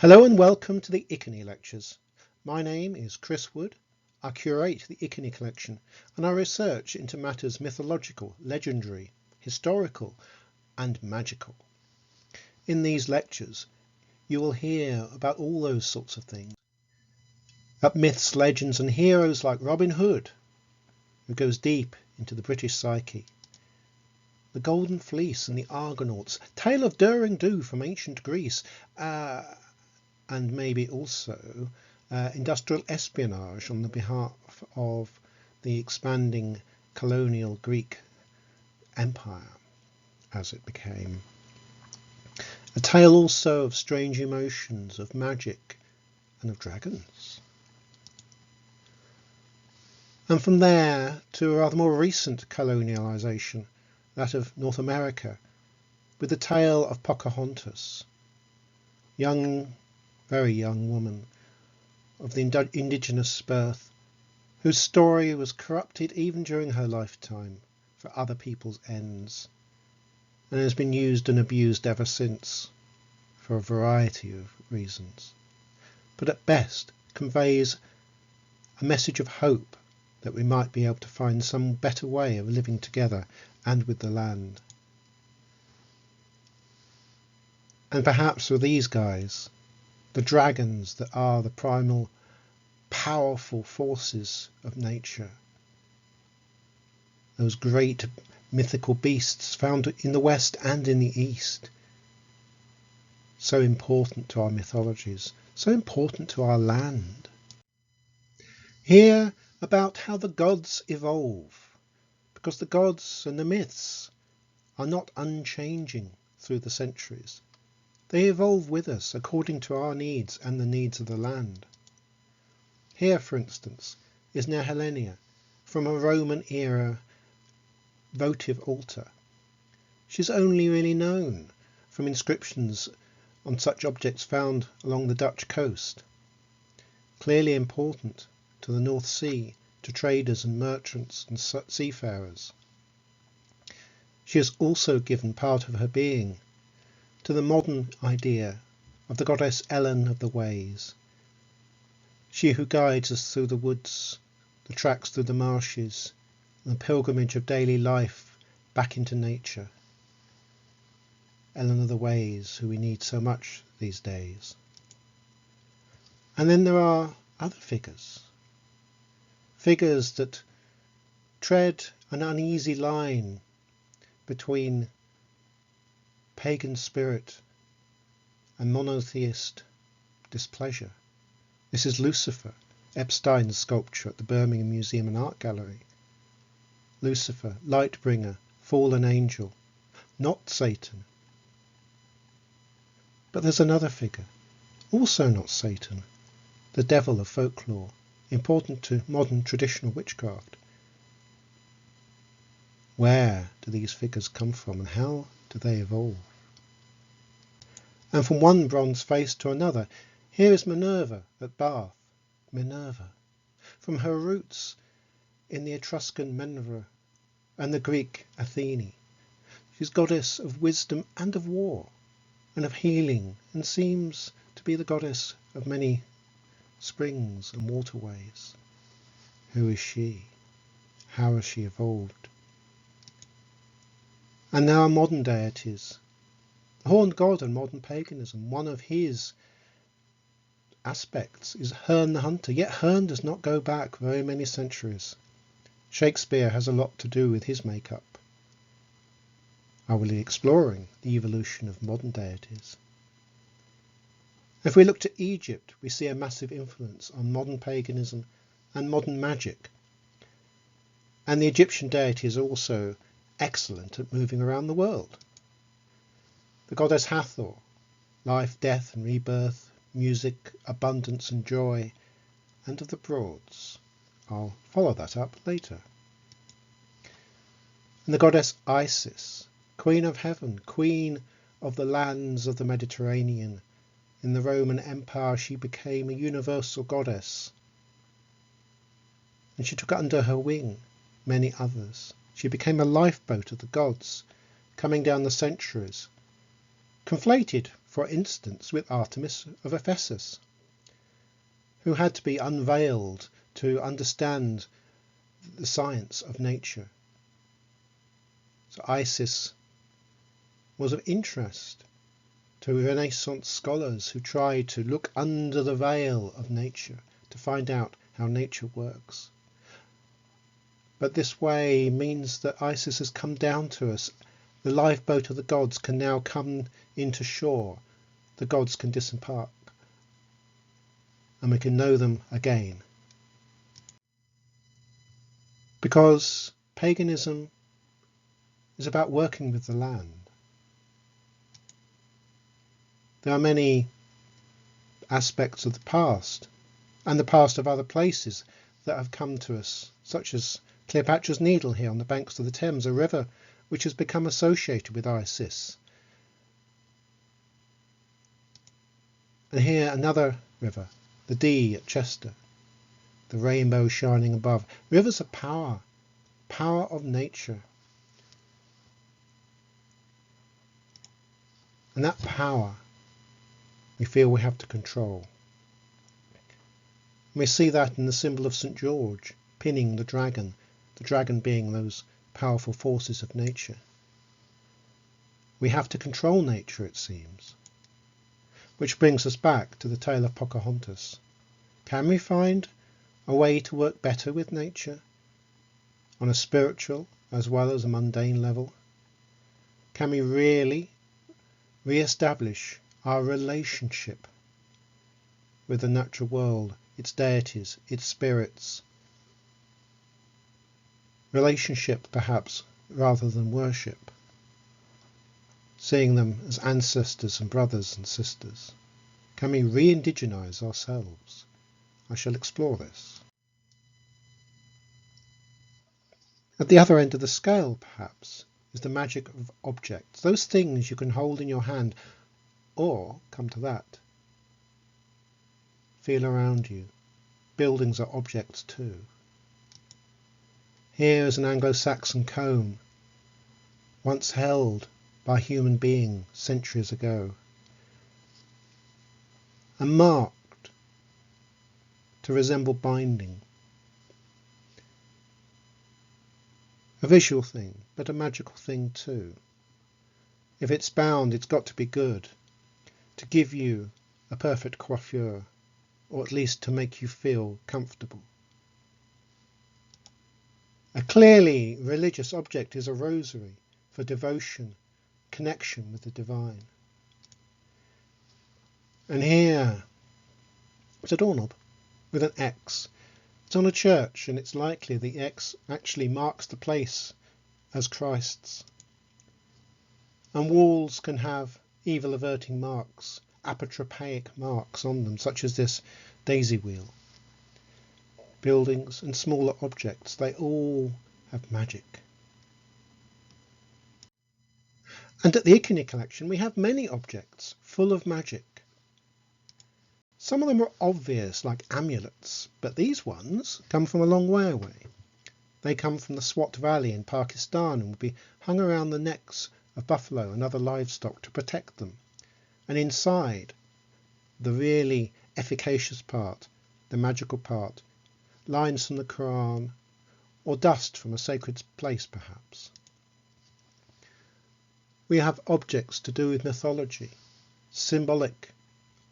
Hello and welcome to the Icony Lectures. My name is Chris Wood. I curate the Icony collection and I research into matters mythological, legendary, historical and magical. In these lectures you will hear about all those sorts of things. About myths, legends and heroes like Robin Hood, who goes deep into the British psyche. The Golden Fleece and the Argonauts, tale of daring do from ancient Greece, and maybe also industrial espionage on the behalf of the expanding colonial Greek empire as it became. A tale also of strange emotions, of magic and of dragons. And from there to a rather more recent colonialisation, that of North America, with the tale of Pocahontas, very young woman of the indigenous birth, whose story was corrupted even during her lifetime for other people's ends, and has been used and abused ever since for a variety of reasons, but at best conveys a message of hope that we might be able to find some better way of living together and with the land. And perhaps for these guys, the dragons that are the primal powerful forces of nature, those great mythical beasts found in the West and in the East, so important to our mythologies, so important to our land. Hear about how the gods evolve, because the gods and the myths are not unchanging through the centuries. They evolve with us according to our needs and the needs of the land. Here, for instance, is Nehelenia, from a Roman era votive altar. She's only really known from inscriptions on such objects found along the Dutch coast, clearly important to the North Sea, to traders and merchants and seafarers. She has also given part of her being to the modern idea of the goddess Ellen of the Ways, she who guides us through the woods, the tracks through the marshes, and the pilgrimage of daily life back into nature. Ellen of the Ways, who we need so much these days. And then there are other figures that tread an uneasy line between pagan spirit and monotheist displeasure. This is Lucifer, Epstein's sculpture at the Birmingham Museum and Art Gallery. Lucifer, light bringer, fallen angel, not Satan. But there's another figure, also not Satan, the devil of folklore, important to modern traditional witchcraft. Where do these figures come from and how do they evolve? And from one bronze face to another, here is Minerva at Bath. Minerva, from her roots in the Etruscan Minerva and the Greek Athene. She's goddess of wisdom and of war and of healing, and seems to be the goddess of many springs and waterways. Who is she? How has she evolved? And now our modern deities. The horned god and modern paganism, one of his aspects is Herne the Hunter, yet Herne does not go back very many centuries. Shakespeare has a lot to do with his make-up. I will be exploring the evolution of modern deities. If we look to Egypt, we see a massive influence on modern paganism and modern magic. And the Egyptian deities are also excellent at moving around the world. The goddess Hathor, life, death and rebirth, music, abundance and joy, and of the Broads. I'll follow that up later. And the goddess Isis, Queen of Heaven, Queen of the lands of the Mediterranean. In the Roman Empire she became a universal goddess, and she took under her wing many others. She became a lifeboat of the gods, coming down the centuries, conflated for instance, with Artemis of Ephesus, who had to be unveiled to understand the science of nature. So Isis was of interest to Renaissance scholars who tried to look under the veil of nature to find out how nature works. But this way means that Isis has come down to us. The lifeboat of the gods can now come into shore. The gods can disembark, and we can know them again. Because paganism is about working with the land. There are many aspects of the past and the past of other places that have come to us, such as Cleopatra's Needle here on the banks of the Thames, a river which has become associated with Isis. And here another river, the Dee at Chester, the rainbow shining above. Rivers are power, power of nature. And that power we feel we have to control. We see that in the symbol of St. George, pinning the dragon being those powerful forces of nature. We have to control nature, it seems. Which brings us back to the tale of Pocahontas. Can we find a way to work better with nature on a spiritual as well as a mundane level? Can we really re-establish our relationship with the natural world, its deities, its spirits? Relationship, perhaps, rather than worship. Seeing them as ancestors and brothers and sisters. Can we re-indigenize ourselves? I shall explore this. At the other end of the scale, perhaps, is the magic of objects. Those things you can hold in your hand, or, come to that, feel around you. Buildings are objects too. Here is an Anglo-Saxon comb, once held by a human being centuries ago, and marked to resemble binding. A visual thing, but a magical thing too. If it's bound, it's got to be good, to give you a perfect coiffure, or at least to make you feel comfortable. A clearly religious object is a rosary for devotion, connection with the divine. And here is a doorknob with an X. It's on a church, and it's likely the X actually marks the place as Christ's. And walls can have evil-averting marks, apotropaic marks on them, such as this daisy wheel. Buildings and smaller objects, they all have magic. And at the Iceni collection we have many objects full of magic. Some of them are obvious, like amulets, but these ones come from a long way away. They come from the Swat Valley in Pakistan and will be hung around the necks of buffalo and other livestock to protect them. And inside, the really efficacious part, the magical part, lines from the Quran, or dust from a sacred place perhaps. We have objects to do with mythology, symbolic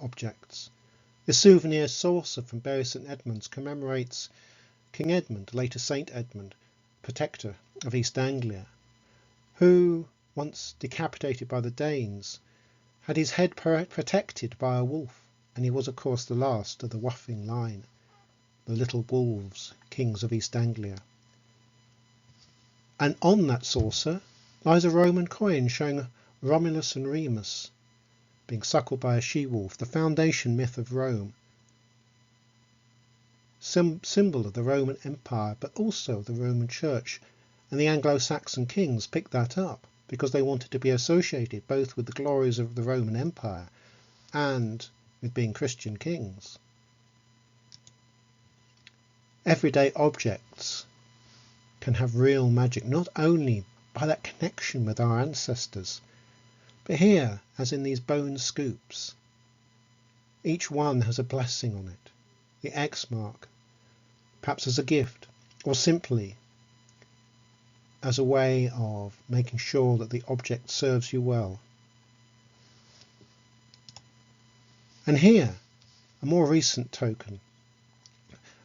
objects. The souvenir saucer from Bury St Edmunds commemorates King Edmund, later Saint Edmund, protector of East Anglia, who, once decapitated by the Danes, had his head protected by a wolf, and he was of course the last of the Waffing line, the little wolves, kings of East Anglia. And on that saucer lies a Roman coin showing Romulus and Remus being suckled by a she-wolf, the foundation myth of Rome, symbol of the Roman Empire, but also the Roman Church. And the Anglo-Saxon kings picked that up because they wanted to be associated both with the glories of the Roman Empire and with being Christian kings. Everyday objects can have real magic, not only by that connection with our ancestors, But here, as in these bone scoops, each one has a blessing on it, the X mark, perhaps as a gift, or simply as a way of making sure that the object serves you well. And here, a more recent token,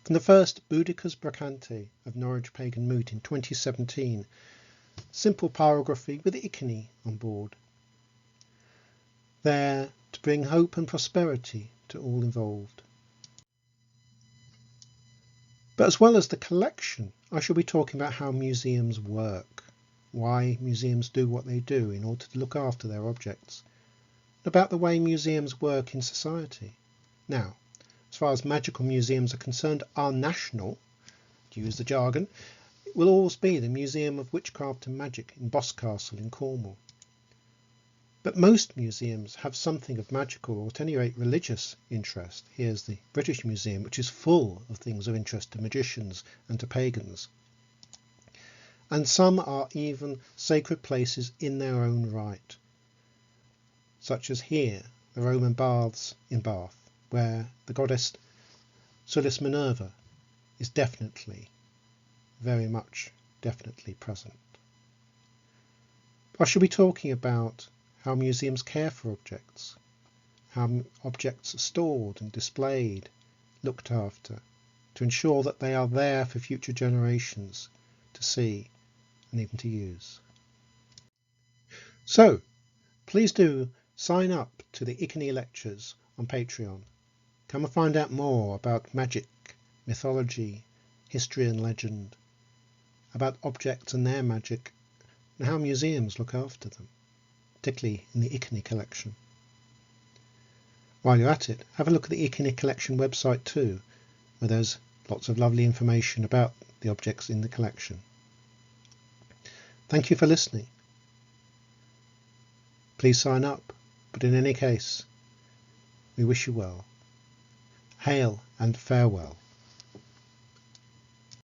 from the first Boudicca's Bracante of Norwich Pagan Moot in 2017, simple pyrography with Iceni on board, there to bring hope and prosperity to all involved. But as well as the collection, I shall be talking about how museums work, why museums do what they do in order to look after their objects, and about the way museums work in society. Now, as far as magical museums are concerned, our national, to use the jargon, will always be the Museum of Witchcraft and Magic in Boscastle in Cornwall. But most museums have something of magical, or at any rate religious, interest. Here's the British Museum, which is full of things of interest to magicians and to pagans. And some are even sacred places in their own right, such as here, the Roman Baths in Bath, where the goddess Sulis Minerva is definitely, very much definitely present. I shall be talking about how museums care for objects, how objects are stored and displayed, looked after, to ensure that they are there for future generations to see and even to use. So, please do sign up to the Iceni lectures on Patreon. Come and find out more about magic, mythology, history and legend, about objects and their magic, and how museums look after them, particularly in the Iceni collection. While you're at it, have a look at the Iceni collection website too, where there's lots of lovely information about the objects in the collection. Thank you for listening. Please sign up, but in any case, we wish you well. Hail and farewell.